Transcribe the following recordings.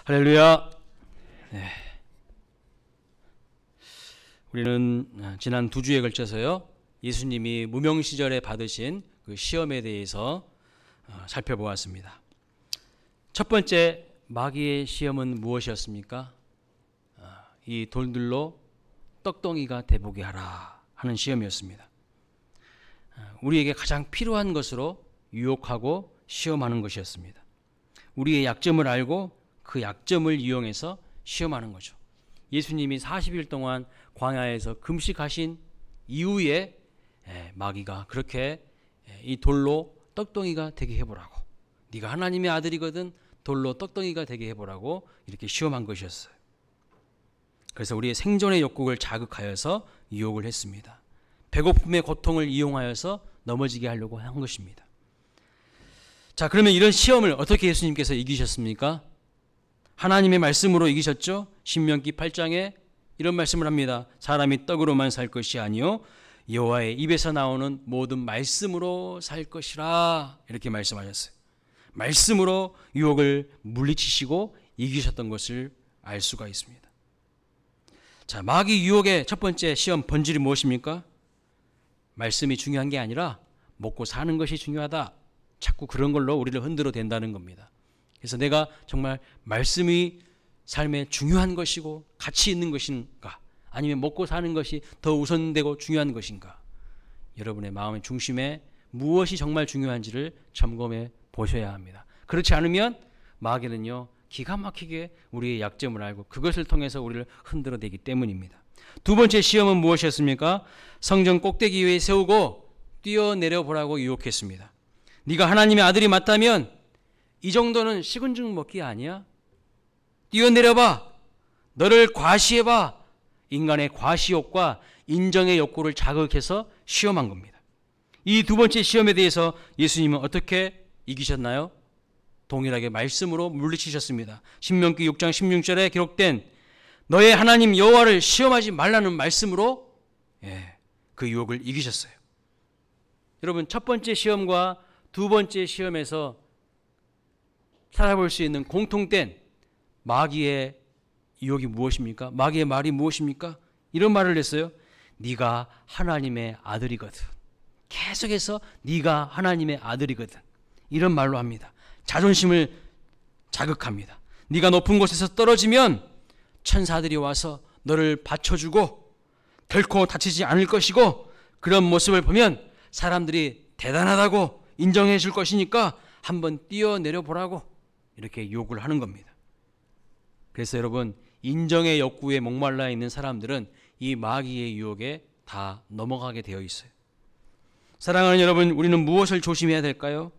할렐루야. 네. 우리는 지난 2주에 걸쳐서요, 예수님이 무명 시절에 받으신 그 시험에 대해서 살펴보았습니다. 첫 번째, 마귀의 시험은 무엇이었습니까? 이 돌들로 떡덩이가 되보게 하라 하는 시험이었습니다. 우리에게 가장 필요한 것으로 유혹하고 시험하는 것이었습니다. 우리의 약점을 알고 그 약점을 이용해서 시험하는 거죠. 예수님이 40일 동안 광야에서 금식하신 이후에 마귀가 그렇게 이 돌로 떡덩이가 되게 해보라고, 네가 하나님의 아들이거든 돌로 떡덩이가 되게 해보라고 이렇게 시험한 것이었어요. 그래서 우리의 생존의 욕구를 자극하여서 유혹을 했습니다. 배고픔의 고통을 이용하여서 넘어지게 하려고 한 것입니다. 자, 그러면 이런 시험을 어떻게 예수님께서 이기셨습니까? 하나님의 말씀으로 이기셨죠. 신명기 8장에 이런 말씀을 합니다. 사람이 떡으로만 살 것이 아니요 여호와의 입에서 나오는 모든 말씀으로 살 것이라, 이렇게 말씀하셨어요. 말씀으로 유혹을 물리치시고 이기셨던 것을 알 수가 있습니다. 자, 마귀 유혹의 첫 번째 시험 본질이 무엇입니까? 말씀이 중요한 게 아니라 먹고 사는 것이 중요하다. 자꾸 그런 걸로 우리를 흔들어 댄다는 겁니다. 그래서 내가 정말 말씀이 삶에 중요한 것이고 가치 있는 것인가, 아니면 먹고 사는 것이 더 우선되고 중요한 것인가, 여러분의 마음의 중심에 무엇이 정말 중요한지를 점검해 보셔야 합니다. 그렇지 않으면 마귀는요, 기가 막히게 우리의 약점을 알고 그것을 통해서 우리를 흔들어대기 때문입니다. 두 번째 시험은 무엇이었습니까? 성전 꼭대기 위에 세우고 뛰어내려 보라고 유혹했습니다. 네가 하나님의 아들이 맞다면 이 정도는 식은 죽 먹기 아니야? 뛰어내려봐. 너를 과시해봐. 인간의 과시욕과 인정의 욕구를 자극해서 시험한 겁니다. 이 두 번째 시험에 대해서 예수님은 어떻게 이기셨나요? 동일하게 말씀으로 물리치셨습니다. 신명기 6장 16절에 기록된 너의 하나님 여호와를 시험하지 말라는 말씀으로 그 유혹을 이기셨어요. 여러분, 첫 번째 시험과 두 번째 시험에서 살아볼 수 있는 공통된 마귀의 유혹이 무엇입니까? 마귀의 말이 무엇입니까? 이런 말을 했어요. 네가 하나님의 아들이거든. 계속해서 네가 하나님의 아들이거든. 이런 말로 합니다. 자존심을 자극합니다. 네가 높은 곳에서 떨어지면 천사들이 와서 너를 받쳐주고 결코 다치지 않을 것이고, 그런 모습을 보면 사람들이 대단하다고 인정해 줄 것이니까 한번 뛰어내려 보라고 이렇게 욕을 하는 겁니다. 그래서 여러분, 인정의 욕구에 목말라 있는 사람들은 이 마귀의 유혹에 다 넘어가게 되어 있어요. 사랑하는 여러분, 우리는 무엇을 조심해야 될까요?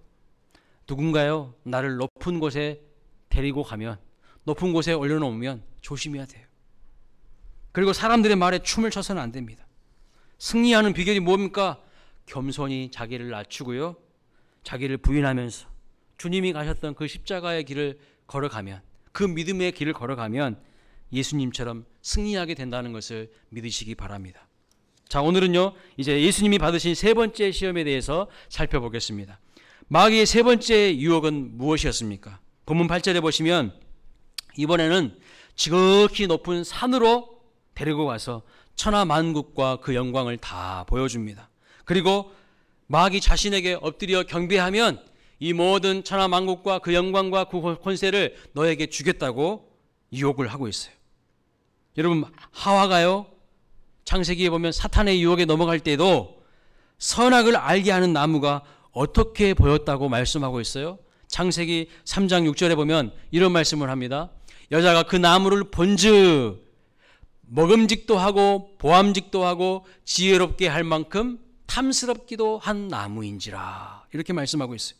누군가요, 나를 높은 곳에 데리고 가면, 높은 곳에 올려놓으면 조심해야 돼요. 그리고 사람들의 말에 춤을 춰서는 안 됩니다. 승리하는 비결이 뭡니까? 겸손히 자기를 낮추고요, 자기를 부인하면서 주님이 가셨던 그 십자가의 길을 걸어가면, 그 믿음의 길을 걸어가면 예수님처럼 승리하게 된다는 것을 믿으시기 바랍니다. 자, 오늘은요, 이제 예수님이 받으신 세 번째 시험에 대해서 살펴보겠습니다. 마귀의 세 번째 유혹은 무엇이었습니까? 본문 8절에 보시면 이번에는 지극히 높은 산으로 데리고 가서 천하만국과 그 영광을 다 보여줍니다. 그리고 마귀 자신에게 엎드려 경배하면 이 모든 천하만국과 그 영광과 그 권세를 너에게 주겠다고 유혹을 하고 있어요. 여러분, 하와가요, 창세기에 보면 사탄의 유혹에 넘어갈 때도 선악을 알게 하는 나무가 어떻게 보였다고 말씀하고 있어요? 창세기 3장 6절에 보면 이런 말씀을 합니다. 여자가 그 나무를 본즉 먹음직도 하고 보암직도 하고 지혜롭게 할 만큼 탐스럽기도 한 나무인지라, 이렇게 말씀하고 있어요.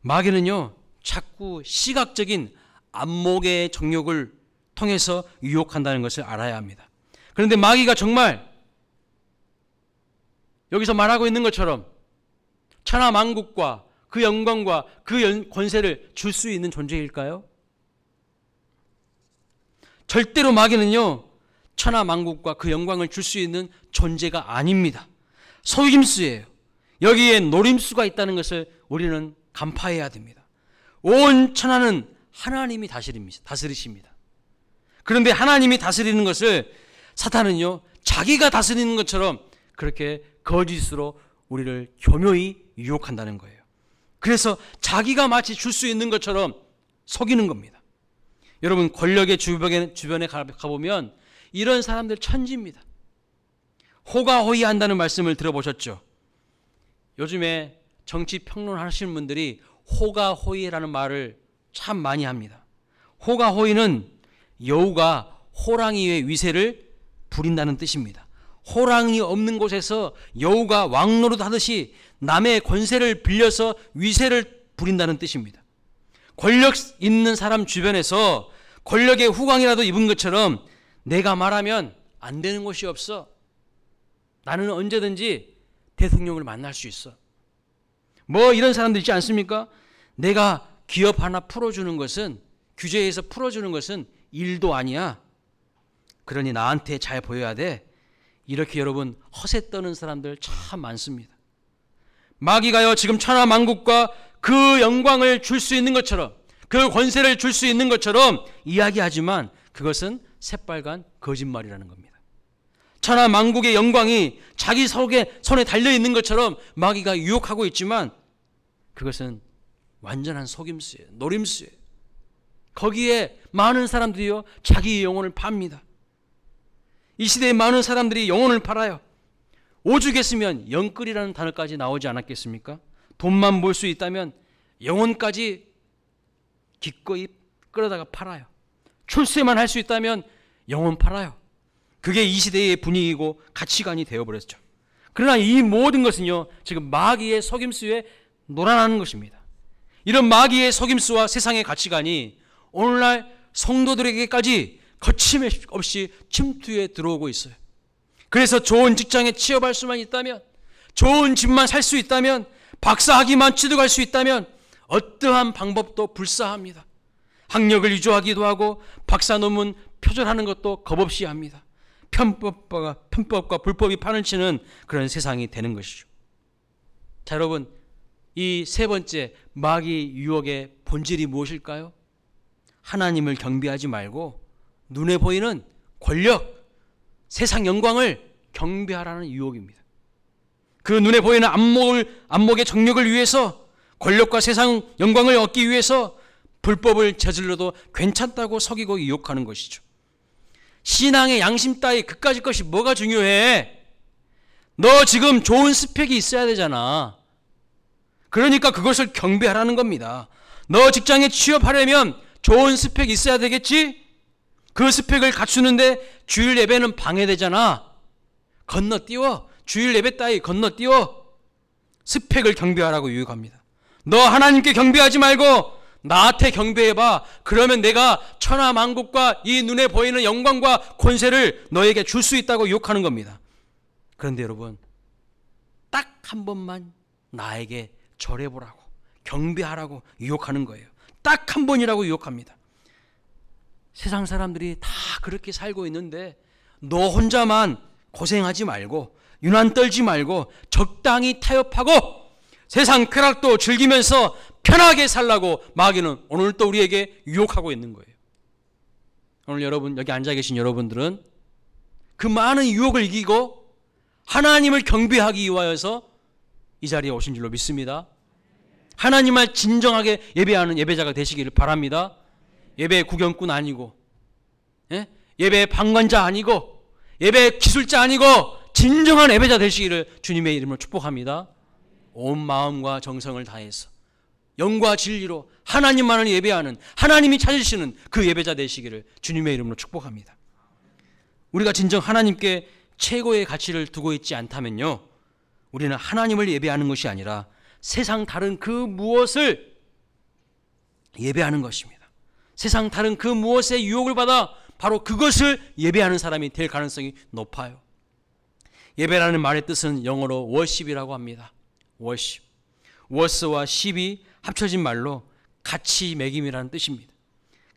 마귀는요, 자꾸 시각적인 안목의 정욕을 통해서 유혹한다는 것을 알아야 합니다. 그런데 마귀가 정말 여기서 말하고 있는 것처럼 천하만국과 그 영광과 그 권세를 줄 수 있는 존재일까요? 절대로 마귀는요, 천하만국과 그 영광을 줄 수 있는 존재가 아닙니다. 속임수예요. 여기에 노림수가 있다는 것을 우리는 간파해야 됩니다. 온 천하는 하나님이 다스리십니다. 그런데 하나님이 다스리는 것을 사탄은요, 자기가 다스리는 것처럼 그렇게 거짓으로 우리를 교묘히 유혹한다는 거예요. 그래서 자기가 마치 줄 수 있는 것처럼 속이는 겁니다. 여러분, 권력의 주변에 가보면 이런 사람들 천지입니다. 호가호위한다는 말씀을 들어보셨죠? 요즘에 정치 평론하시는 분들이 호가호위라는 말을 참 많이 합니다. 호가호위는 여우가 호랑이의 위세를 부린다는 뜻입니다. 호랑이 없는 곳에서 여우가 왕노릇 하듯이 남의 권세를 빌려서 위세를 부린다는 뜻입니다. 권력 있는 사람 주변에서 권력의 후광이라도 입은 것처럼 내가 말하면 안 되는 곳이 없어. 나는 언제든지 대통령을 만날 수 있어. 뭐 이런 사람들 있지 않습니까? 내가 기업 하나 풀어주는 것은, 규제에서 풀어주는 것은 일도 아니야. 그러니 나한테 잘 보여야 돼. 이렇게 여러분 허세 떠는 사람들 참 많습니다. 마귀가요, 지금 천하만국과 그 영광을 줄 수 있는 것처럼, 그 권세를 줄 수 있는 것처럼 이야기하지만 그것은 새빨간 거짓말이라는 겁니다. 천하만국의 영광이 자기 손에 달려있는 것처럼 마귀가 유혹하고 있지만 그것은 완전한 속임수예요. 노림수예요. 거기에 많은 사람들이요, 자기의 영혼을 팝니다. 이 시대에 많은 사람들이 영혼을 팔아요. 오죽했으면 영끌이라는 단어까지 나오지 않았겠습니까? 돈만 벌 수 있다면 영혼까지 기꺼이 끌어다가 팔아요. 출세만 할 수 있다면 영혼 팔아요. 그게 이 시대의 분위기고 가치관이 되어버렸죠. 그러나 이 모든 것은요, 지금 마귀의 속임수에 놀아나는 것입니다. 이런 마귀의 속임수와 세상의 가치관이 오늘날 성도들에게까지 거침없이 침투해 들어오고 있어요. 그래서 좋은 직장에 취업할 수만 있다면, 좋은 집만 살 수 있다면, 박사학위만 취득할 수 있다면 어떠한 방법도 불사합니다. 학력을 위조하기도 하고 박사 논문 표절하는 것도 겁없이 합니다. 편법과 불법이 판을 치는 그런 세상이 되는 것이죠. 자, 여러분, 이 세 번째 마귀 유혹의 본질이 무엇일까요? 하나님을 경배하지 말고 눈에 보이는 권력, 세상 영광을 경배하라는 유혹입니다. 그 눈에 보이는 안목의 정력을 위해서, 권력과 세상 영광을 얻기 위해서 불법을 저질러도 괜찮다고 속이고 유혹하는 것이죠. 신앙의 양심 따위 그까짓 것이 뭐가 중요해? 너 지금 좋은 스펙이 있어야 되잖아. 그러니까 그것을 경배하라는 겁니다. 너 직장에 취업하려면 좋은 스펙이 있어야 되겠지? 그 스펙을 갖추는데 주일 예배는 방해되잖아. 건너뛰어. 주일 예배 따위 건너뛰어. 스펙을 경배하라고 유혹합니다. 너 하나님께 경배하지 말고 나한테 경배해봐. 그러면 내가 천하만국과 이 눈에 보이는 영광과 권세를 너에게 줄 수 있다고 유혹하는 겁니다. 그런데 여러분, 딱 한 번만 나에게 절해보라고, 경배하라고 유혹하는 거예요. 딱 한 번이라고 유혹합니다. 세상 사람들이 다 그렇게 살고 있는데 너 혼자만 고생하지 말고, 유난 떨지 말고 적당히 타협하고 세상 쾌락도 즐기면서 편하게 살라고 마귀는 오늘 또 우리에게 유혹하고 있는 거예요. 오늘 여러분, 여기 앉아 계신 여러분들은 그 많은 유혹을 이기고 하나님을 경배하기 위하여서 이 자리에 오신 줄로 믿습니다. 하나님을 진정하게 예배하는 예배자가 되시기를 바랍니다. 예배 구경꾼 아니고, 예배 방관자 아니고, 예배 기술자 아니고 진정한 예배자 되시기를 주님의 이름으로 축복합니다. 온 마음과 정성을 다해서 영과 진리로 하나님만을 예배하는, 하나님이 찾으시는 그 예배자 되시기를 주님의 이름으로 축복합니다. 우리가 진정 하나님께 최고의 가치를 두고 있지 않다면요, 우리는 하나님을 예배하는 것이 아니라 세상 다른 그 무엇을 예배하는 것입니다. 세상 다른 그 무엇의 유혹을 받아 바로 그것을 예배하는 사람이 될 가능성이 높아요. 예배라는 말의 뜻은 영어로 worship이라고 합니다. worship. worship와 ship이 합쳐진 말로 가치 매김이라는 뜻입니다.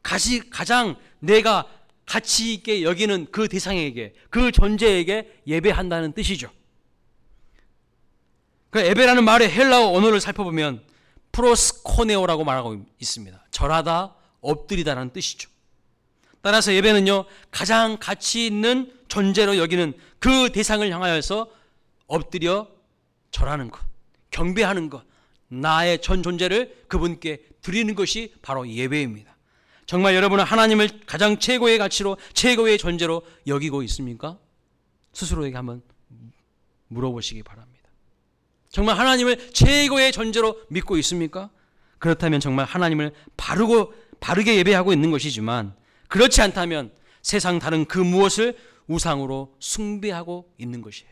가장 내가 가치 있게 여기는 그 대상에게, 그 존재에게 예배한다는 뜻이죠. 그 예배라는 말의 헬라어 언어를 살펴보면 프로스코네오라고 말하고 있습니다. 절하다, 엎드리다라는 뜻이죠. 따라서 예배는요, 가장 가치 있는 존재로 여기는 그 대상을 향하여서 엎드려 절하는 것, 경배하는 것, 나의 전 존재를 그분께 드리는 것이 바로 예배입니다. 정말 여러분은 하나님을 가장 최고의 가치로, 최고의 존재로 여기고 있습니까? 스스로에게 한번 물어보시기 바랍니다. 정말 하나님을 최고의 존재로 믿고 있습니까? 그렇다면 정말 하나님을 바르게 예배하고 있는 것이지만, 그렇지 않다면 세상 다른 그 무엇을 우상으로 숭배하고 있는 것이에요.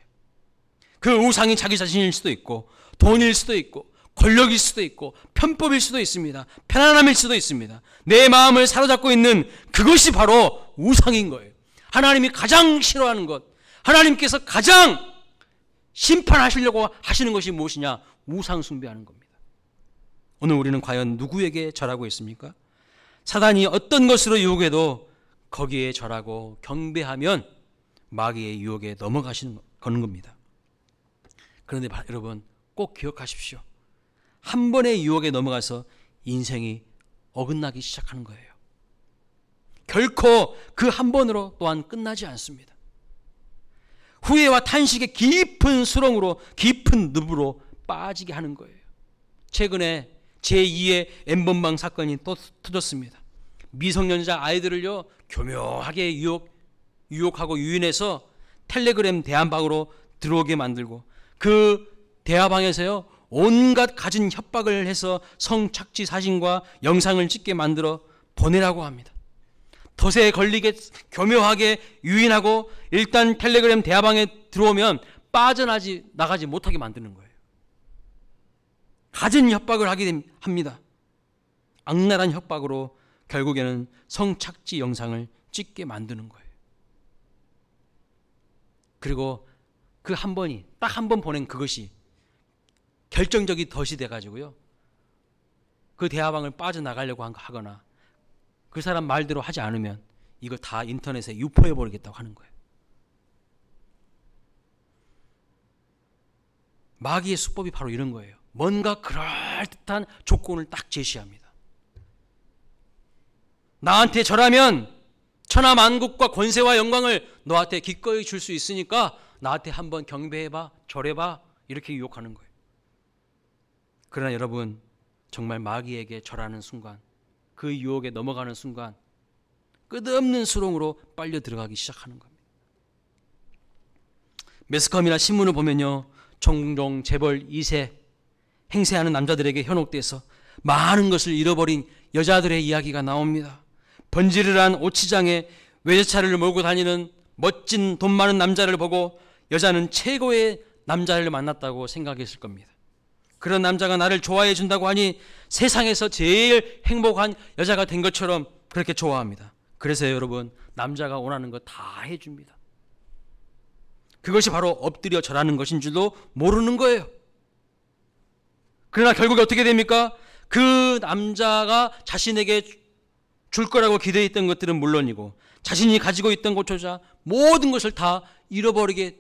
그 우상이 자기 자신일 수도 있고, 돈일 수도 있고, 권력일 수도 있고, 편법일 수도 있습니다. 편안함일 수도 있습니다. 내 마음을 사로잡고 있는 그것이 바로 우상인 거예요. 하나님이 가장 싫어하는 것, 하나님께서 가장 심판하시려고 하시는 것이 무엇이냐? 우상 숭배하는 겁니다. 오늘 우리는 과연 누구에게 절하고 있습니까? 사단이 어떤 것으로 유혹해도 거기에 절하고 경배하면 마귀의 유혹에 넘어가시는 거는 겁니다. 그런데 여러분 꼭 기억하십시오. 한 번의 유혹에 넘어가서 인생이 어긋나기 시작하는 거예요. 결코 그 한 번으로 또한 끝나지 않습니다. 후회와 탄식의 깊은 수렁으로, 깊은 늪으로 빠지게 하는 거예요. 최근에 제2의 N번방 사건이 또 터졌습니다. 미성년자 아이들을요, 교묘하게 유혹하고 유인해서 텔레그램 대화방으로 들어오게 만들고, 그 대화방에서요, 온갖 갖은 협박을 해서 성착취 사진과 영상을 찍게 만들어 보내라고 합니다. 덫에 걸리게 교묘하게 유인하고, 일단 텔레그램 대화방에 들어오면 나가지 못하게 만드는 거예요. 갖은 협박을 하게 합니다. 악랄한 협박으로 결국에는 성착취 영상을 찍게 만드는 거예요. 그리고 그 한 번이, 딱 한 번 보낸 그것이 결정적인 덫이 돼가지고요, 그 대화방을 빠져나가려고 하거나 그 사람 말대로 하지 않으면 이거 다 인터넷에 유포해버리겠다고 하는 거예요. 마귀의 수법이 바로 이런 거예요. 뭔가 그럴듯한 조건을 딱 제시합니다. 나한테 절하면 천하만국과 권세와 영광을 너한테 기꺼이 줄 수 있으니까 나한테 한번 경배해봐, 절해봐, 이렇게 유혹하는 거예요. 그러나 여러분, 정말 마귀에게 절하는 순간, 그 유혹에 넘어가는 순간 끝없는 수렁으로 빨려 들어가기 시작하는 겁니다. 매스컴이나 신문을 보면요, 종종 재벌 2세 행세하는 남자들에게 현혹돼서 많은 것을 잃어버린 여자들의 이야기가 나옵니다. 번지르르한 오치장에 외제차를 몰고 다니는 멋진 돈 많은 남자를 보고 여자는 최고의 남자를 만났다고 생각했을 겁니다. 그런 남자가 나를 좋아해 준다고 하니 세상에서 제일 행복한 여자가 된 것처럼 그렇게 좋아합니다. 그래서 여러분, 남자가 원하는 거 다 해줍니다. 그것이 바로 엎드려 절하는 것인 줄도 모르는 거예요. 그러나 결국에 어떻게 됩니까? 그 남자가 자신에게 줄 거라고 기대했던 것들은 물론이고, 자신이 가지고 있던 것조차 모든 것을 다 잃어버리게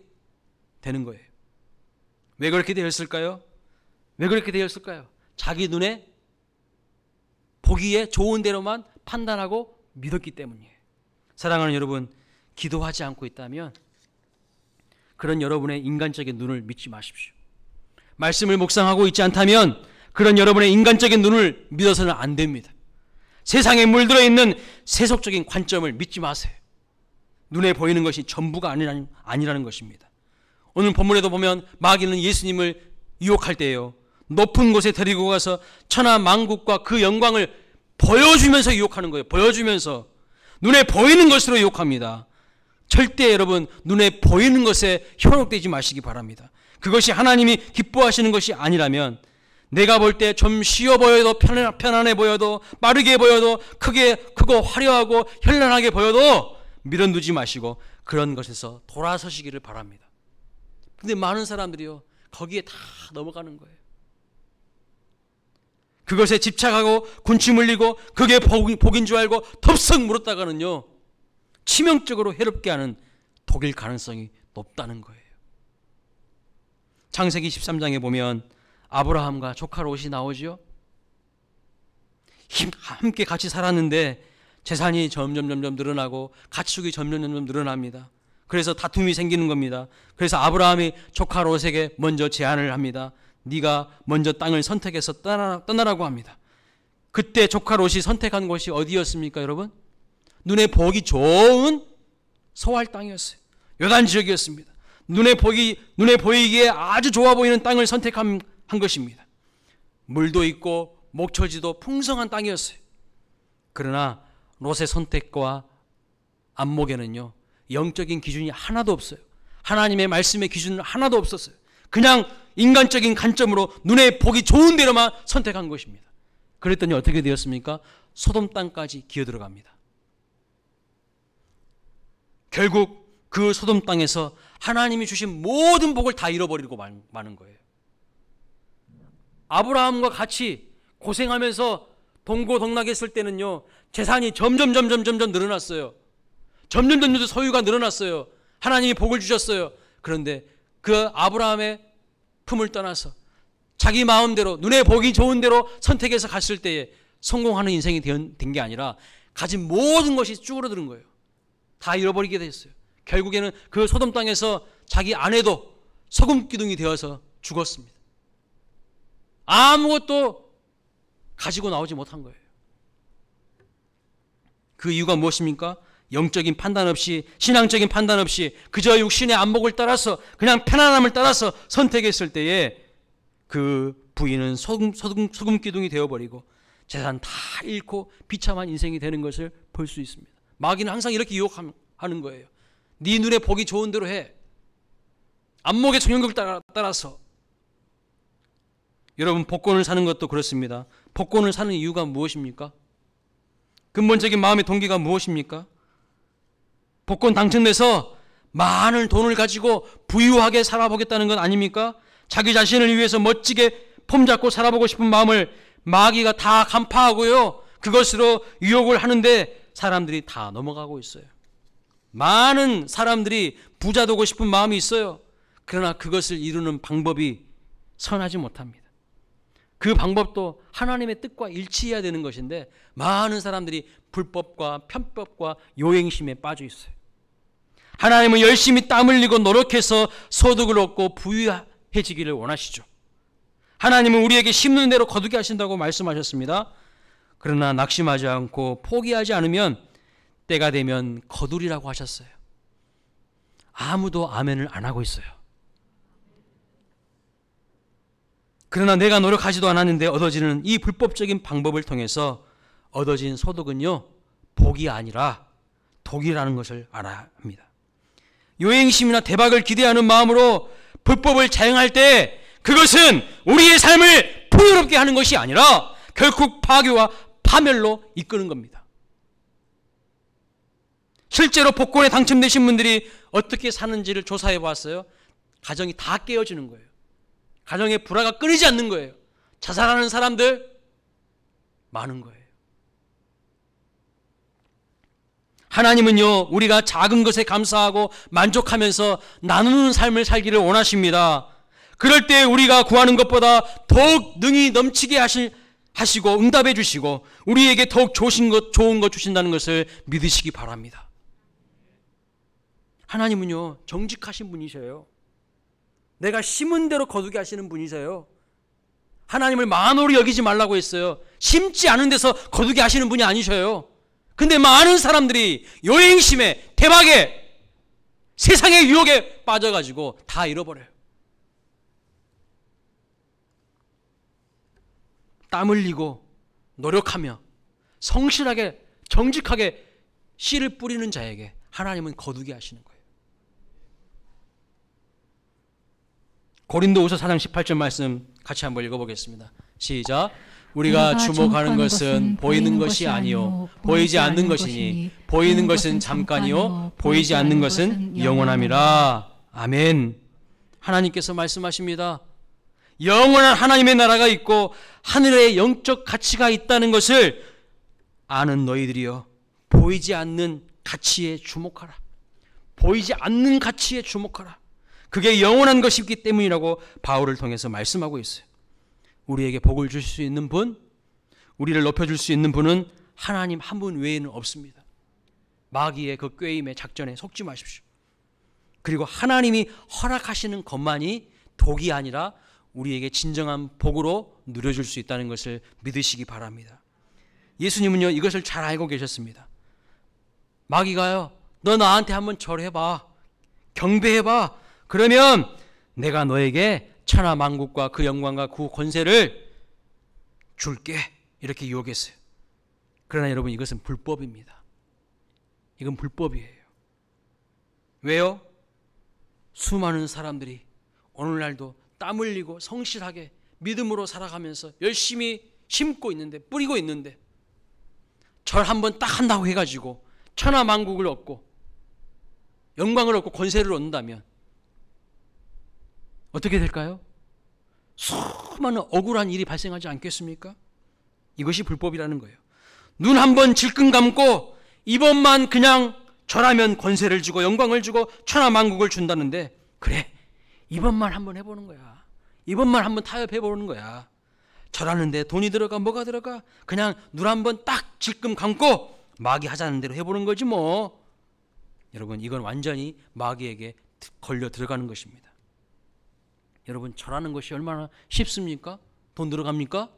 되는 거예요. 왜 그렇게 되었을까요? 왜 그렇게 되었을까요? 자기 눈에 보기에 좋은 대로만 판단하고 믿었기 때문이에요. 사랑하는 여러분, 기도하지 않고 있다면 그런 여러분의 인간적인 눈을 믿지 마십시오. 말씀을 묵상하고 있지 않다면 그런 여러분의 인간적인 눈을 믿어서는 안 됩니다. 세상에 물들어 있는 세속적인 관점을 믿지 마세요. 눈에 보이는 것이 전부가 아니라는 것입니다. 오늘 본문에도 보면 마귀는 예수님을 유혹할 때요, 높은 곳에 데리고 가서 천하만국과 그 영광을 보여주면서 유혹하는 거예요. 보여주면서 눈에 보이는 것으로 유혹합니다. 절대 여러분, 눈에 보이는 것에 현혹되지 마시기 바랍니다. 그것이 하나님이 기뻐하시는 것이 아니라면, 내가 볼 때 좀 쉬워 보여도, 편안해 보여도, 빠르게 보여도, 크고 화려하고 현란하게 보여도 밀어두지 마시고 그런 것에서 돌아서시기를 바랍니다. 근데 많은 사람들이요, 거기에 다 넘어가는 거예요. 그것에 집착하고 군침 흘리고 그게 복인 줄 알고 덥석 물었다가는요, 치명적으로 해롭게 하는 독일 가능성이 높다는 거예요. 창세기 13장에 보면 아브라함과 조카 롯이 나오죠. 함께 같이 살았는데 재산이 점점 늘어나고 가축이 점점 늘어납니다. 그래서 다툼이 생기는 겁니다. 그래서 아브라함이 조카 롯에게 먼저 제안을 합니다. 네가 먼저 땅을 선택해서 떠나라고 합니다. 그때 조카 롯이 선택한 곳이 어디였습니까, 여러분? 눈에 보기 좋은 소할 땅이었어요. 요단 지역이었습니다. 눈에 보이기에 아주 좋아 보이는 땅을 선택한 것입니다. 물도 있고 목초지도 풍성한 땅이었어요. 그러나 롯의 선택과 안목에는요, 영적인 기준이 하나도 없어요. 하나님의 말씀의 기준은 하나도 없었어요. 그냥 인간적인 관점으로 눈에 보기 좋은 대로만 선택한 것입니다. 그랬더니 어떻게 되었습니까? 소돔 땅까지 기어들어갑니다. 결국 그 소돔 땅에서 하나님이 주신 모든 복을 다 잃어버리고 마는 거예요. 아브라함과 같이 고생하면서 동고동락했을 때는요, 재산이 점점 늘어났어요. 점점 소유가 늘어났어요. 하나님이 복을 주셨어요. 그런데 그 아브라함의 품을 떠나서 자기 마음대로 눈에 보기 좋은 대로 선택해서 갔을 때에 성공하는 인생이 된 게 아니라 가진 모든 것이 쭈그러드는 거예요. 다 잃어버리게 됐어요. 결국에는 그 소돔 땅에서 자기 아내도 소금 기둥이 되어서 죽었습니다. 아무것도 가지고 나오지 못한 거예요. 그 이유가 무엇입니까? 영적인 판단 없이, 신앙적인 판단 없이 그저 육신의 안목을 따라서, 그냥 편안함을 따라서 선택했을 때에 그 부인은 소금 기둥이 되어버리고 재산 다 잃고 비참한 인생이 되는 것을 볼 수 있습니다. 마귀는 항상 이렇게 유혹하는 거예요. 네 눈에 보기 좋은 대로 해. 안목의 정욕을 따라서. 여러분, 복권을 사는 것도 그렇습니다. 복권을 사는 이유가 무엇입니까? 근본적인 마음의 동기가 무엇입니까? 복권 당첨돼서 많은 돈을 가지고 부유하게 살아보겠다는 것 아닙니까? 자기 자신을 위해서 멋지게 폼잡고 살아보고 싶은 마음을 마귀가 다 간파하고요, 그것으로 유혹을 하는데 사람들이 다 넘어가고 있어요. 많은 사람들이 부자 되고 싶은 마음이 있어요. 그러나 그것을 이루는 방법이 선하지 못합니다. 그 방법도 하나님의 뜻과 일치해야 되는 것인데 많은 사람들이 불법과 편법과 요행심에 빠져 있어요. 하나님은 열심히 땀 흘리고 노력해서 소득을 얻고 부유해지기를 원하시죠. 하나님은 우리에게 심는 대로 거두게 하신다고 말씀하셨습니다. 그러나 낙심하지 않고 포기하지 않으면 때가 되면 거두리라고 하셨어요. 아무도 아멘을 안 하고 있어요. 그러나 내가 노력하지도 않았는데 얻어지는 이 불법적인 방법을 통해서 얻어진 소득은요, 복이 아니라 독이라는 것을 알아야 합니다. 요행심이나 대박을 기대하는 마음으로 불법을 자행할 때 그것은 우리의 삶을 풍요롭게 하는 것이 아니라 결국 파괴와 파멸로 이끄는 겁니다. 실제로 복권에 당첨되신 분들이 어떻게 사는지를 조사해 봤어요. 가정이 다 깨어지는 거예요. 가정의 불화가 끊이지 않는 거예요. 자살하는 사람들 많은 거예요. 하나님은요, 우리가 작은 것에 감사하고 만족하면서 나누는 삶을 살기를 원하십니다. 그럴 때 우리가 구하는 것보다 더욱 능히 넘치게 하시고 응답해 주시고 우리에게 더욱 좋은 것 주신다는 것을 믿으시기 바랍니다. 하나님은요, 정직하신 분이셔요. 내가 심은 대로 거두게 하시는 분이세요. 하나님을 만홀히 여기지 말라고 했어요. 심지 않은 데서 거두게 하시는 분이 아니셔요. 근데 많은 사람들이 요행심에, 대박에, 세상의 유혹에 빠져가지고 다 잃어버려요. 땀 흘리고 노력하며 성실하게 정직하게 씨를 뿌리는 자에게 하나님은 거두게 하시는 거예요. 고린도후서 4장 18절 말씀 같이 한번 읽어보겠습니다. 시작. 우리가 주목하는 것은 보이는 것이 아니요 보이지 않는 것이니 보이는 것은 잠깐이요 보이지 않는 것은 영원함이라. 아멘. 하나님께서 말씀하십니다. 영원한 하나님의 나라가 있고 하늘에 영적 가치가 있다는 것을 아는 너희들이여 보이지 않는 가치에 주목하라. 보이지 않는 가치에 주목하라. 그게 영원한 것이기 때문이라고 바울을 통해서 말씀하고 있어요. 우리에게 복을 주실 수 있는 분, 우리를 높여줄 수 있는 분은 하나님 한 분 외에는 없습니다. 마귀의 그 꾀임의 작전에 속지 마십시오. 그리고 하나님이 허락하시는 것만이 독이 아니라 우리에게 진정한 복으로 누려줄 수 있다는 것을 믿으시기 바랍니다. 예수님은요, 이것을 잘 알고 계셨습니다. 마귀가요, 너 나한테 한번 절해봐, 경배해봐, 그러면 내가 너에게 천하 만국과 그 영광과 그 권세를 줄게, 이렇게 유혹했어요. 그러나 여러분, 이것은 불법입니다. 이건 불법이에요. 왜요? 수많은 사람들이 오늘날도 땀 흘리고 성실하게 믿음으로 살아가면서 열심히 심고 있는데, 뿌리고 있는데, 절 한번 딱 한다고 해가지고 천하 만국을 얻고 영광을 얻고 권세를 얻는다면 어떻게 될까요? 수많은 억울한 일이 발생하지 않겠습니까? 이것이 불법이라는 거예요. 눈 한번 질끈 감고 이번만 그냥 절하면 권세를 주고 영광을 주고 천하 만국을 준다는데, 그래, 이번만 한번 해보는 거야. 이번만 한번 타협해보는 거야. 절하는데 돈이 들어가, 뭐가 들어가? 그냥 눈 한번 딱 질끈 감고 마귀 하자는 대로 해보는 거지 뭐. 여러분, 이건 완전히 마귀에게 걸려 들어가는 것입니다. 여러분, 절하는 것이 얼마나 쉽습니까? 돈 들어갑니까?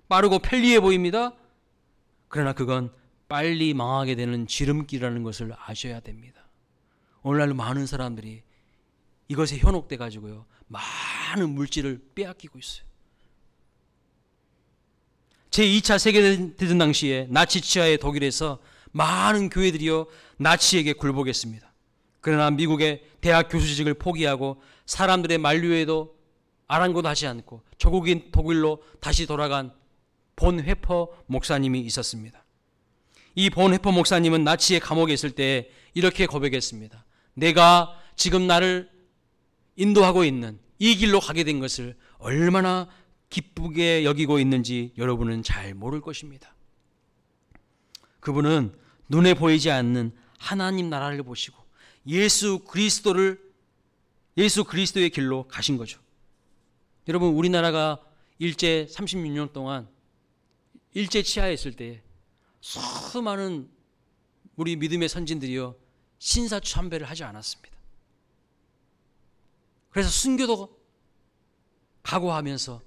빠르고 편리해 보입니다. 그러나 그건 빨리 망하게 되는 지름길이라는 것을 아셔야 됩니다. 오늘날 많은 사람들이 이것에 현혹돼 가지고요, 많은 물질을 빼앗기고 있어요. 제2차 세계대전 당시에 나치 치하의 독일에서 많은 교회들이요, 나치에게 굴복했습니다. 그러나 미국의 대학 교수직을 포기하고 사람들의 만류에도 아랑곳하지 않고 조국인 독일로 다시 돌아간 본 회퍼 목사님이 있었습니다. 이 본 회퍼 목사님은 나치의 감옥에 있을 때 이렇게 고백했습니다. 내가 지금 나를 인도하고 있는 이 길로 가게 된 것을 얼마나 기쁘게 여기고 있는지 여러분은 잘 모를 것입니다. 그분은 눈에 보이지 않는 하나님 나라를 보시고 예수 그리스도의 길로 가신 거죠. 여러분, 우리나라가 일제 36년 동안 일제 치하에 있을 때 수많은 우리 믿음의 선진들이요, 신사참배를 하지 않았습니다. 그래서 순교도 각오하면서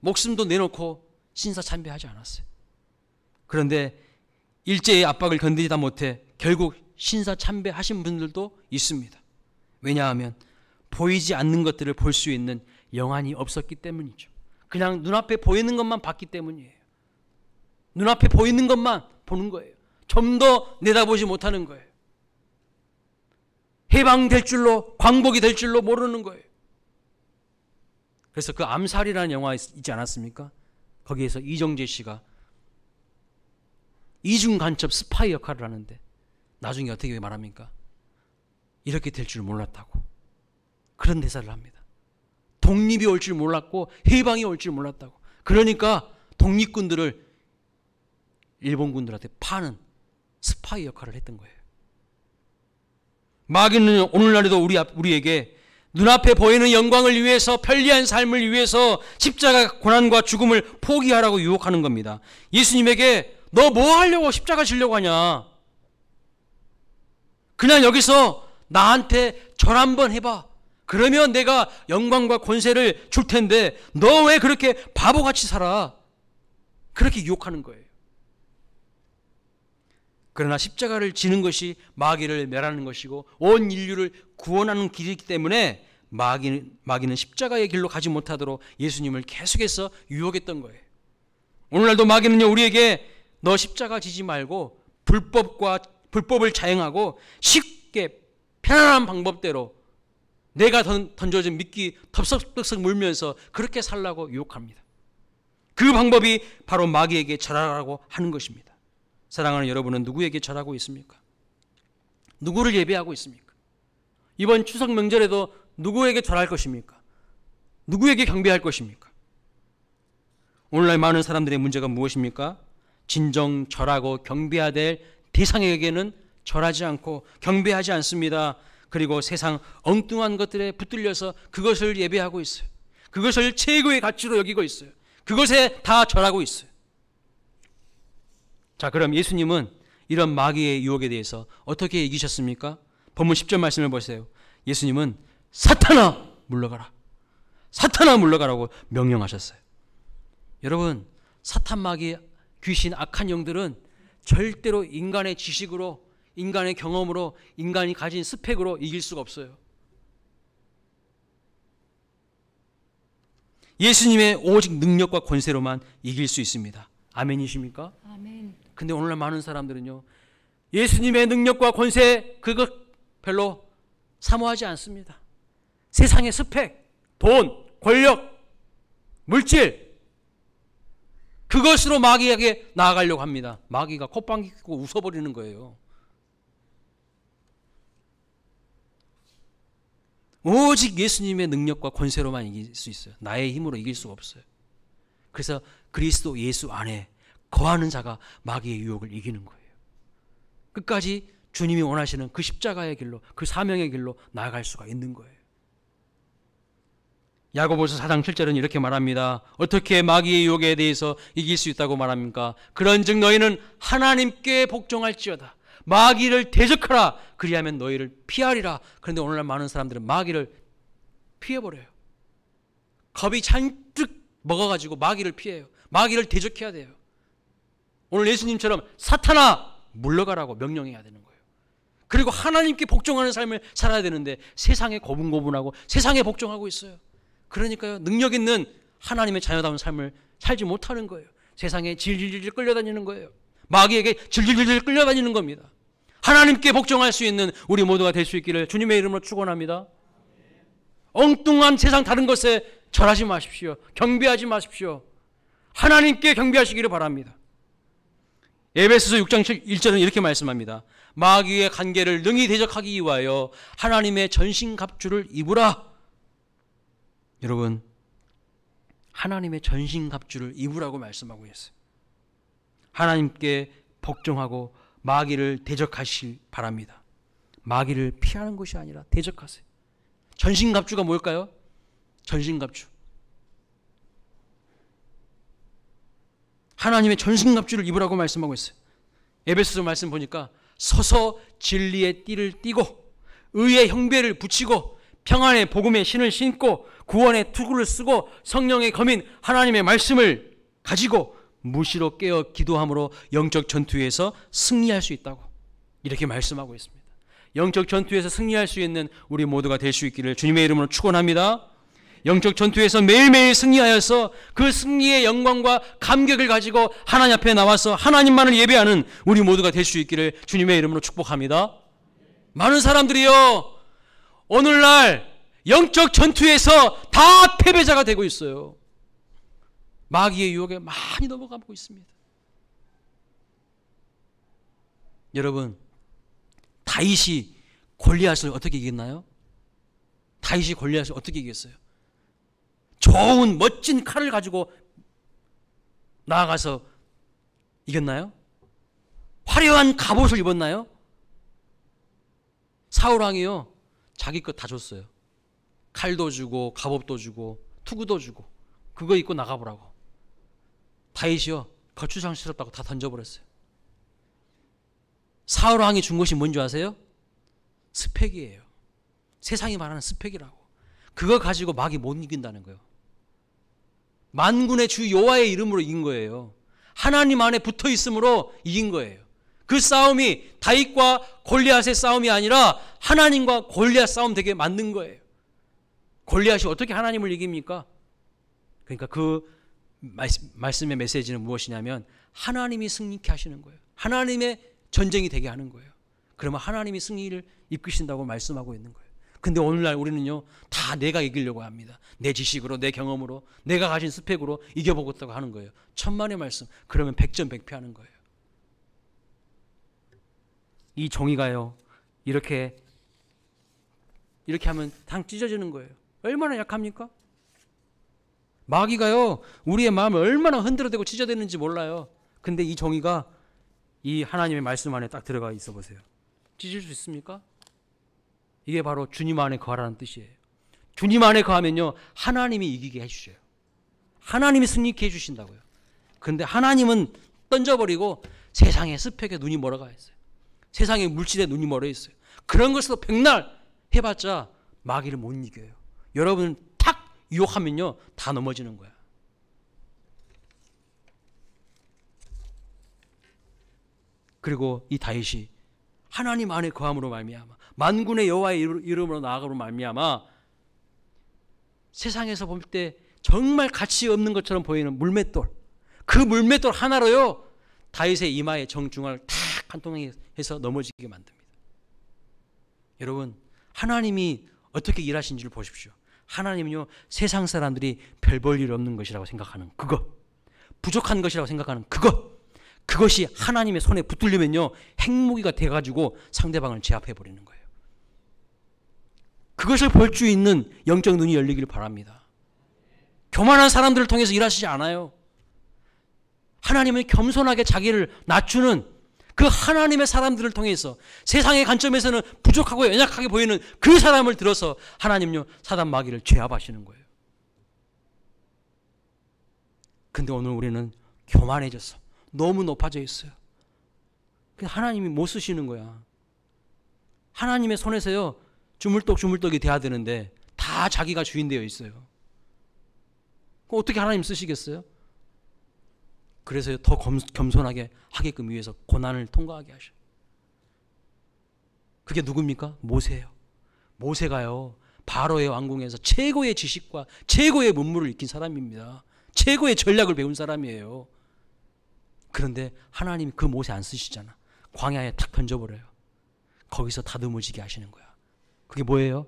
목숨도 내놓고 신사참배하지 않았어요. 그런데 일제의 압박을 견디다 못해 결국 신사참배하신 분들도 있습니다. 왜냐하면 보이지 않는 것들을 볼 수 있는 영안이 없었기 때문이죠. 그냥 눈앞에 보이는 것만 봤기 때문이에요. 눈앞에 보이는 것만 보는 거예요. 좀 더 내다보지 못하는 거예요. 해방될 줄로, 광복이 될 줄로 모르는 거예요. 그래서 그 암살이라는 영화 있지 않았습니까? 거기에서 이정재 씨가 이중 간첩 스파이 역할을 하는데 나중에 어떻게 말합니까? 이렇게 될 줄 몰랐다고. 그런 대사를 합니다. 독립이 올 줄 몰랐고 해방이 올 줄 몰랐다고. 그러니까 독립군들을 일본군들한테 파는 스파이 역할을 했던 거예요. 마귀는 오늘날에도 우리에게 눈앞에 보이는 영광을 위해서, 편리한 삶을 위해서 십자가 고난과 죽음을 포기하라고 유혹하는 겁니다. 예수님에게 너 뭐 하려고 십자가 지려고 하냐? 그냥 여기서 나한테 절 한번 해봐. 그러면 내가 영광과 권세를 줄 텐데 너 왜 그렇게 바보같이 살아? 그렇게 유혹하는 거예요. 그러나 십자가를 지는 것이 마귀를 멸하는 것이고 온 인류를 구원하는 길이기 때문에 마귀는 십자가의 길로 가지 못하도록 예수님을 계속해서 유혹했던 거예요. 오늘날도 마귀는요, 우리에게 너 십자가 지지 말고 불법을 자행하고 쉽게 편안한 방법대로 내가 던져진 미끼 덥석덥석 물면서 그렇게 살라고 유혹합니다. 그 방법이 바로 마귀에게 절하라고 하는 것입니다. 사랑하는 여러분은 누구에게 절하고 있습니까? 누구를 예배하고 있습니까? 이번 추석 명절에도 누구에게 절할 것입니까? 누구에게 경배할 것입니까? 오늘날 많은 사람들의 문제가 무엇입니까? 진정 절하고 경배해야 될 대상에게는 절하지 않고 경배하지 않습니다. 그리고 세상 엉뚱한 것들에 붙들려서 그것을 예배하고 있어요. 그것을 최고의 가치로 여기고 있어요. 그것에 다 절하고 있어요. 자, 그럼 예수님은 이런 마귀의 유혹에 대해서 어떻게 이기셨습니까? 본문 10절 말씀을 보세요. 예수님은 사탄아 물러가라. 사탄아 물러가라고 명령하셨어요. 여러분, 사탄, 마귀, 귀신, 악한 영들은 절대로 인간의 지식으로, 인간의 경험으로, 인간이 가진 스펙으로 이길 수가 없어요. 예수님의 오직 능력과 권세로만 이길 수 있습니다. 아멘이십니까? 아멘. 근데 오늘날 많은 사람들은요, 예수님의 능력과 권세 그것 별로 사모하지 않습니다. 세상의 스펙, 돈, 권력, 물질, 그것으로 마귀에게 나아가려고 합니다. 마귀가 콧방귀 뀌고 웃어버리는 거예요. 오직 예수님의 능력과 권세로만 이길 수 있어요. 나의 힘으로 이길 수가 없어요. 그래서 그리스도 예수 안에 거하는 자가 마귀의 유혹을 이기는 거예요. 끝까지 주님이 원하시는 그 십자가의 길로, 그 사명의 길로 나아갈 수가 있는 거예요. 야고보서 4장 7절은 이렇게 말합니다. 어떻게 마귀의 유혹에 대해서 이길 수 있다고 말합니까? 그런즉 너희는 하나님께 복종할지어다. 마귀를 대적하라. 그리하면 너희를 피하리라. 그런데 오늘날 많은 사람들은 마귀를 피해버려요. 겁이 잔뜩 먹어가지고 마귀를 피해요. 마귀를 대적해야 돼요. 오늘 예수님처럼 사탄아 물러가라고 명령해야 되는 거예요. 그리고 하나님께 복종하는 삶을 살아야 되는데 세상에 고분고분하고 세상에 복종하고 있어요. 그러니까요, 능력 있는 하나님의 자녀다운 삶을 살지 못하는 거예요. 세상에 질질질 끌려다니는 거예요. 마귀에게 질질질 끌려다니는 겁니다. 하나님께 복종할 수 있는 우리 모두가 될 수 있기를 주님의 이름으로 축원합니다. 엉뚱한 세상 다른 것에 절하지 마십시오. 경배하지 마십시오. 하나님께 경배하시기를 바랍니다. 에베소서 6장 1절은 이렇게 말씀합니다. 마귀의 관계를 능히 대적하기 위하여 하나님의 전신갑주를 입으라. 여러분, 하나님의 전신갑주를 입으라고 말씀하고 있어요. 하나님께 복종하고 마귀를 대적하시길 바랍니다. 마귀를 피하는 것이 아니라 대적하세요. 전신갑주가 뭘까요? 전신갑주. 하나님의 전신갑주를 입으라고 말씀하고 있어요. 에베소서 말씀 보니까 서서 진리의 띠를 띠고 의의 형배를 붙이고 평안의 복음의 신을 신고 구원의 투구를 쓰고 성령의 검인 하나님의 말씀을 가지고 무시로 깨어 기도함으로 영적 전투에서 승리할 수 있다고 이렇게 말씀하고 있습니다. 영적 전투에서 승리할 수 있는 우리 모두가 될 수 있기를 주님의 이름으로 축원합니다. 영적 전투에서 매일매일 승리하여서 그 승리의 영광과 감격을 가지고 하나님 앞에 나와서 하나님만을 예배하는 우리 모두가 될 수 있기를 주님의 이름으로 축복합니다. 많은 사람들이요, 오늘날 영적 전투에서 다 패배자가 되고 있어요. 마귀의 유혹에 많이 넘어가고 있습니다. 여러분, 다윗이 골리앗을 어떻게 이겼나요? 다윗이 골리앗을 어떻게 이겼어요? 좋은 멋진 칼을 가지고 나아가서 이겼나요? 화려한 갑옷을 입었나요? 사울왕이요, 자기 것 다 줬어요. 칼도 주고 갑옷도 주고 투구도 주고 그거 입고 나가보라고. 다윗이요, 거추장스럽다고 다 던져버렸어요. 사울왕이 준 것이 뭔지 아세요? 스펙이에요. 세상이 말하는 스펙이라고. 그거 가지고 마귀 못 이긴다는 거예요. 만군의 주 여호와의 이름으로 이긴 거예요. 하나님 안에 붙어 있음으로 이긴 거예요. 그 싸움이 다윗과 골리앗의 싸움이 아니라 하나님과 골리앗 싸움 되게 만든 거예요. 골리앗이 어떻게 하나님을 이깁니까? 그러니까 그 말씀의 메시지는 무엇이냐면 하나님이 승리케 하시는 거예요. 하나님의 전쟁이 되게 하는 거예요. 그러면 하나님이 승리를 이끄신다고 말씀하고 있는 거예요. 근데 오늘날 우리는요, 다 내가 이기려고 합니다. 내 지식으로, 내 경험으로, 내가 가진 스펙으로 이겨보겠다고 하는 거예요. 천만의 말씀. 그러면 백전백패하는 거예요. 이 종이가요, 이렇게 하면 당 찢어지는 거예요. 얼마나 약합니까? 마귀가요, 우리의 마음을 얼마나 흔들어대고 찢어대는지 몰라요. 근데 이 종이가 이 하나님의 말씀 안에 딱 들어가 있어 보세요. 찢을 수 있습니까? 이게 바로 주님 안에 거하라는 뜻이에요. 주님 안에 거하면요, 하나님이 이기게 해주셔요. 하나님이 승리케 해주신다고요. 근데 하나님은 던져버리고 세상의 스펙에 눈이 멀어가 있어요. 세상의 물질에 눈이 멀어 있어요. 그런 것으로 백날 해봤자 마귀를 못 이겨요. 여러분 탁 유혹하면요 다 넘어지는 거야. 그리고 이 다윗이 하나님 안에 거함으로 말미암아 만군의 여호와의 이름으로 나아가므로 말미암아 세상에서 볼 때 정말 가치 없는 것처럼 보이는 물맷돌, 그 물맷돌 하나로요 다윗의 이마에 정중앙을 탁 한 통에 해서 넘어지게 만듭니다. 여러분 하나님이 어떻게 일하신지를 보십시오. 하나님은요 세상 사람들이 별 볼 일 없는 것이라고 생각하는 그것, 부족한 것이라고 생각하는 그것이 하나님의 손에 붙들리면요 핵무기가 돼가지고 상대방을 제압해버리는 거예요. 그것을 볼 수 있는 영적 눈이 열리기를 바랍니다. 교만한 사람들을 통해서 일하시지 않아요. 하나님은 겸손하게 자기를 낮추는 그 하나님의 사람들을 통해서 세상의 관점에서는 부족하고 연약하게 보이는 그 사람을 들어서 하나님요 사단 마귀를 제압하시는 거예요. 근데 오늘 우리는 교만해졌어. 너무 높아져 있어요. 하나님이 못 쓰시는 거야. 하나님의 손에서요 주물떡주물떡이 돼야 되는데 다 자기가 주인 되어 있어요. 그럼 어떻게 하나님 쓰시겠어요? 그래서 더 겸손하게 하게끔 위해서 고난을 통과하게 하셔요. 그게 누굽니까? 모세예요. 모세가요 바로의 왕궁에서 최고의 지식과 최고의 문물을 익힌 사람입니다. 최고의 전략을 배운 사람이에요. 그런데 하나님이 그 모세 안 쓰시잖아. 광야에 탁 던져버려요. 거기서 다듬어지게 하시는 거야. 그게 뭐예요?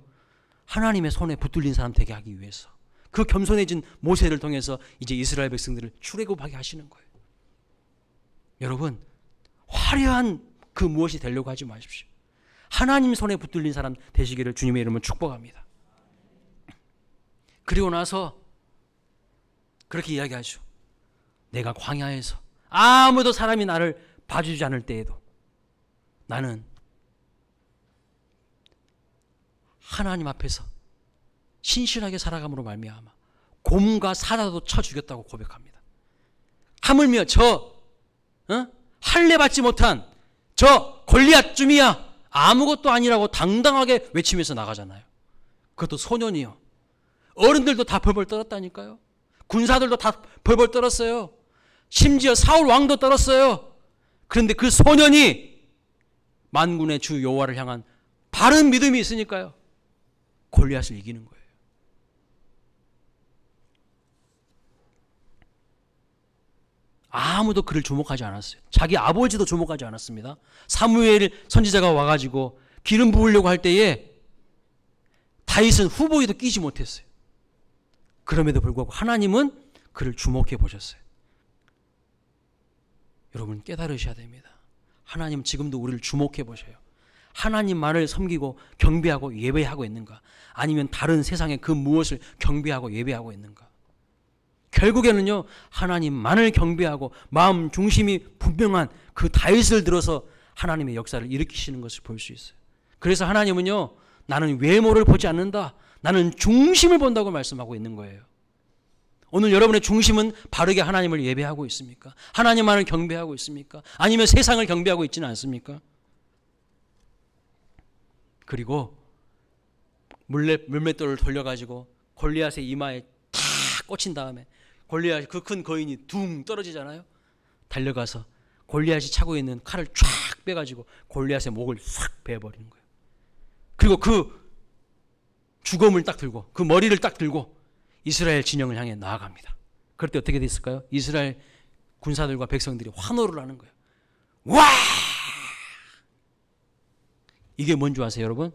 하나님의 손에 붙들린 사람 되게 하기 위해서. 그 겸손해진 모세를 통해서 이제 이스라엘 백성들을 출애굽하게 하시는 거예요. 여러분 화려한 그 무엇이 되려고 하지 마십시오. 하나님 손에 붙들린 사람 되시기를 주님의 이름으로 축복합니다. 그리고 나서 그렇게 이야기하죠. 내가 광야에서 아무도 사람이 나를 봐주지 않을 때에도 나는 하나님 앞에서 신실하게 살아감으로 말미암아 곰과 사자도 쳐 죽였다고 고백합니다. 하물며 저 할례 받지 못한 저 골리앗쯤이야 아무것도 아니라고 당당하게 외치면서 나가잖아요. 그것도 소년이요. 어른들도 다 벌벌 떨었다니까요. 군사들도 다 벌벌 떨었어요. 심지어 사울 왕도 떨었어요. 그런데 그 소년이 만군의 주 여호와를 향한 바른 믿음이 있으니까요 골리앗을 이기는 거예요. 아무도 그를 주목하지 않았어요. 자기 아버지도 주목하지 않았습니다. 사무엘 선지자가 와가지고 기름 부으려고 할 때에 다윗은 후보에도 끼지 못했어요. 그럼에도 불구하고 하나님은 그를 주목해 보셨어요. 여러분 깨달으셔야 됩니다. 하나님은 지금도 우리를 주목해 보셔요. 하나님만을 섬기고 경배하고 예배하고 있는가? 아니면 다른 세상의 그 무엇을 경배하고 예배하고 있는가? 결국에는요 하나님만을 경배하고 마음 중심이 분명한 그 다윗을 들어서 하나님의 역사를 일으키시는 것을 볼 수 있어요. 그래서 하나님은요 나는 외모를 보지 않는다. 나는 중심을 본다고 말씀하고 있는 거예요. 오늘 여러분의 중심은 바르게 하나님을 예배하고 있습니까? 하나님만을 경배하고 있습니까? 아니면 세상을 경배하고 있지는 않습니까? 그리고 물맷돌을 돌려가지고 골리앗의 이마에 탁 꽂힌 다음에 골리앗 그 큰 거인이 둥 떨어지잖아요. 달려가서 골리앗이 차고 있는 칼을 쫙 빼가지고 골리앗의 목을 싹 베어버리는 거예요. 그리고 그 주검을 딱 들고 그 머리를 딱 들고 이스라엘 진영을 향해 나아갑니다. 그럴 때 어떻게 됐을까요? 이스라엘 군사들과 백성들이 환호를 하는 거예요. 와! 이게 뭔지 아세요, 여러분?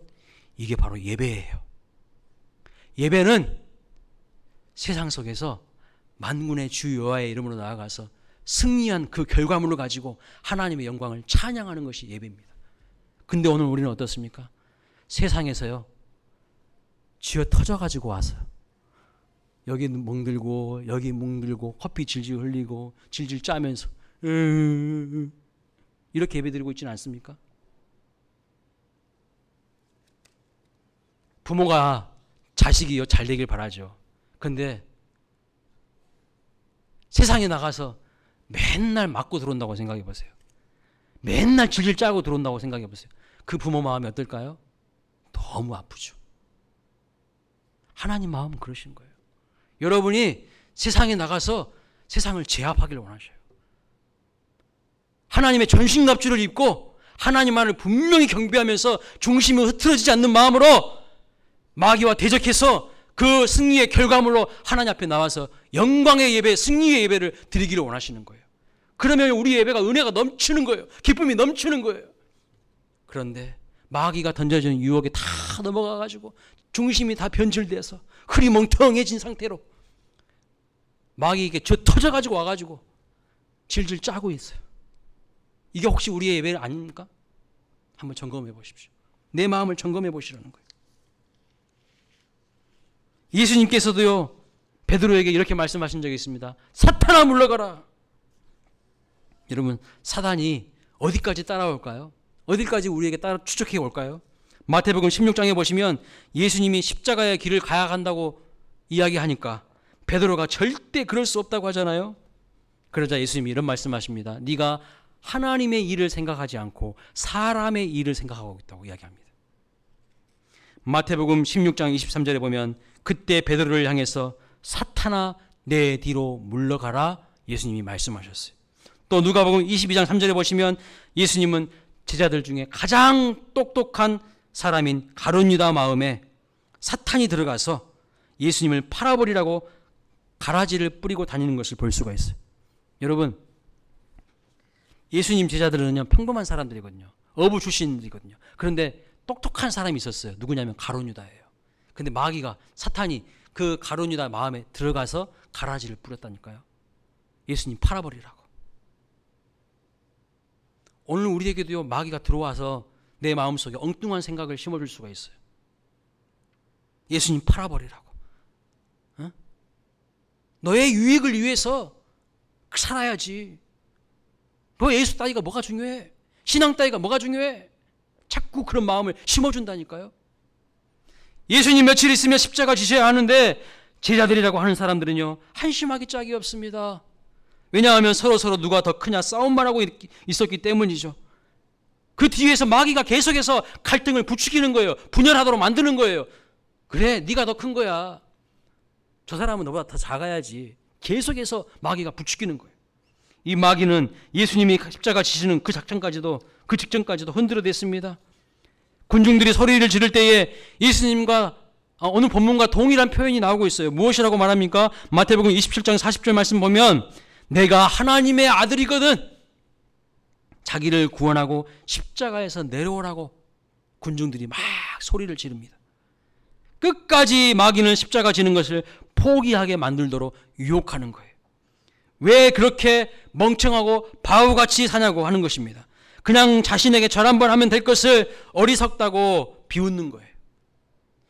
이게 바로 예배예요. 예배는 세상 속에서 만군의 주 여호와의 이름으로 나아가서 승리한 그 결과물을 가지고 하나님의 영광을 찬양하는 것이 예배입니다. 근데 오늘 우리는 어떻습니까? 세상에서요 쥐어 터져가지고 와서 여기 멍들고 여기 멍들고 커피 질질 흘리고 질질 짜면서 이렇게 예배드리고 있지는 않습니까? 부모가 자식이 잘 되길 바라죠. 근데 세상에 나가서 맨날 맞고 들어온다고 생각해 보세요. 맨날 질질 짜고 들어온다고 생각해 보세요. 그 부모 마음이 어떨까요? 너무 아프죠. 하나님 마음은 그러신 거예요. 여러분이 세상에 나가서 세상을 제압하기를 원하셔요. 하나님의 전신갑주를 입고 하나님만을 분명히 경배하면서 중심이 흐트러지지 않는 마음으로 마귀와 대적해서 그 승리의 결과물로 하나님 앞에 나와서 영광의 예배, 승리의 예배를 드리기를 원하시는 거예요. 그러면 우리 예배가 은혜가 넘치는 거예요. 기쁨이 넘치는 거예요. 그런데 마귀가 던져주는 유혹에 다 넘어가가지고 중심이 다 변질돼서 흐리멍텅해진 상태로 마귀에게 터져가지고 와가지고 질질 짜고 있어요. 이게 혹시 우리의 예배 아닙니까? 한번 점검해 보십시오. 내 마음을 점검해 보시라는 거예요. 예수님께서도요, 베드로에게 이렇게 말씀하신 적이 있습니다. 사탄아 물러가라. 여러분, 사단이 어디까지 따라올까요? 어디까지 우리에게 따라 추적해 올까요? 마태복음 16장에 보시면 예수님이 십자가의 길을 가야 한다고 이야기하니까 베드로가 절대 그럴 수 없다고 하잖아요. 그러자 예수님이 이런 말씀하십니다. 네가 하나님의 일을 생각하지 않고 사람의 일을 생각하고 있다고 이야기합니다. 마태복음 16장 23절에 보면 그때 베드로를 향해서 사탄아 내 뒤로 물러가라 예수님이 말씀하셨어요. 또 누가복음 22장 3절에 보시면 예수님은 제자들 중에 가장 똑똑한 사람인 가룟 유다 마음에 사탄이 들어가서 예수님을 팔아버리라고 가라지를 뿌리고 다니는 것을 볼 수가 있어요. 여러분, 예수님 제자들은요 평범한 사람들이거든요. 어부 출신들이거든요. 그런데 똑똑한 사람이 있었어요. 누구냐면 가룟 유다예요. 근데 마귀가, 사탄이 그 가룟 유다 마음에 들어가서 가라지를 뿌렸다니까요. 예수님 팔아버리라고. 오늘 우리에게도요 마귀가 들어와서 내 마음속에 엉뚱한 생각을 심어줄 수가 있어요. 예수님 팔아버리라고. 어? 너의 유익을 위해서 살아야지. 너 예수 따위가 뭐가 중요해? 신앙 따위가 뭐가 중요해? 자꾸 그런 마음을 심어준다니까요. 예수님 며칠 있으면 십자가 지셔야 하는데 제자들이라고 하는 사람들은요 한심하기 짝이 없습니다. 왜냐하면 서로 누가 더 크냐 싸움만 하고 있었기 때문이죠. 그 뒤에서 마귀가 계속해서 갈등을 부추기는 거예요. 분열하도록 만드는 거예요. 그래, 네가 더 큰 거야. 저 사람은 너보다 더 작아야지. 계속해서 마귀가 부추기는 거예요. 이 마귀는 예수님이 십자가 지시는 그 작전까지도, 그 직전까지도 흔들어댔습니다. 군중들이 소리를 지를 때에 예수님과 오늘 본문과 동일한 표현이 나오고 있어요. 무엇이라고 말합니까? 마태복음 27장 40절 말씀 보면 내가 하나님의 아들이거든. 자기를 구원하고 십자가에서 내려오라고 군중들이 막 소리를 지릅니다. 끝까지 마귀는 십자가 지는 것을 포기하게 만들도록 유혹하는 거예요. 왜 그렇게 멍청하고 바보같이 사냐고 하는 것입니다. 그냥 자신에게 절 한번 하면 될 것을 어리석다고 비웃는 거예요.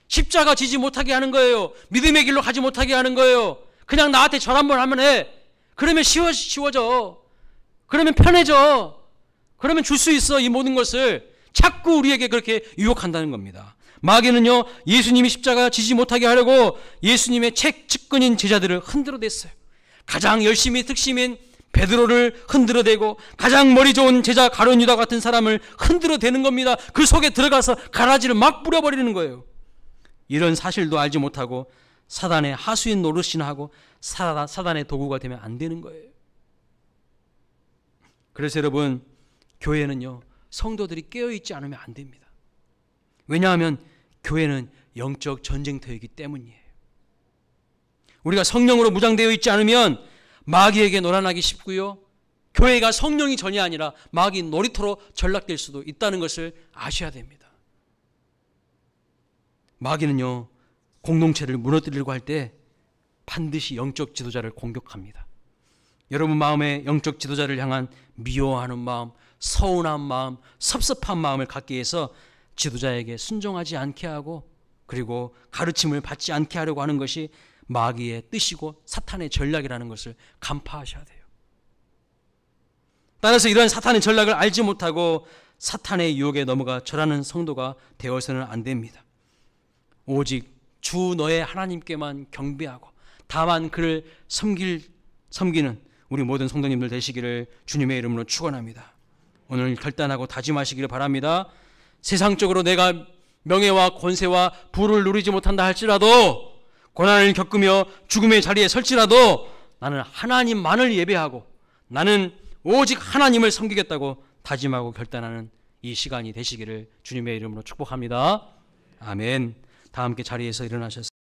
십자가 지지 못하게 하는 거예요. 믿음의 길로 가지 못하게 하는 거예요. 그냥 나한테 절 한번 하면 해. 그러면 쉬워져. 그러면 편해져. 그러면 줄 수 있어. 이 모든 것을 자꾸 우리에게 그렇게 유혹한다는 겁니다. 마귀는요 예수님이 십자가 지지 못하게 하려고 예수님의 측근인 제자들을 흔들어댔어요. 가장 열심히 특심인 베드로를 흔들어대고 가장 머리 좋은 제자 가룟 유다 같은 사람을 흔들어대는 겁니다. 그 속에 들어가서 가라지를 막 뿌려버리는 거예요. 이런 사실도 알지 못하고 사단의 하수인 노릇이나 하고 사단의 도구가 되면 안 되는 거예요. 그래서 여러분, 교회는요 성도들이 깨어있지 않으면 안 됩니다. 왜냐하면 교회는 영적 전쟁터이기 때문이에요. 우리가 성령으로 무장되어 있지 않으면 마귀에게 놀아나기 쉽고요. 교회가 성령이 전이 아니라 마귀 놀이터로 전락될 수도 있다는 것을 아셔야 됩니다. 마귀는요 공동체를 무너뜨리려고 할 때 반드시 영적 지도자를 공격합니다. 여러분 마음에 영적 지도자를 향한 미워하는 마음, 서운한 마음, 섭섭한 마음을 갖게 해서 지도자에게 순종하지 않게 하고 그리고 가르침을 받지 않게 하려고 하는 것이 마귀의 뜻이고 사탄의 전략이라는 것을 간파하셔야 돼요. 따라서 이러한 사탄의 전략을 알지 못하고 사탄의 유혹에 넘어가 절하는 성도가 되어서는 안 됩니다. 오직 주 너의 하나님께만 경배하고 다만 그를 섬기는 우리 모든 성도님들 되시기를 주님의 이름으로 축원합니다. 오늘 결단하고 다짐하시기를 바랍니다. 세상적으로 내가 명예와 권세와 부를 누리지 못한다 할지라도, 고난을 겪으며 죽음의 자리에 설지라도 나는 하나님만을 예배하고 나는 오직 하나님을 섬기겠다고 다짐하고 결단하는 이 시간이 되시기를 주님의 이름으로 축복합니다. 아멘. 다 함께 자리에서 일어나셨습니다.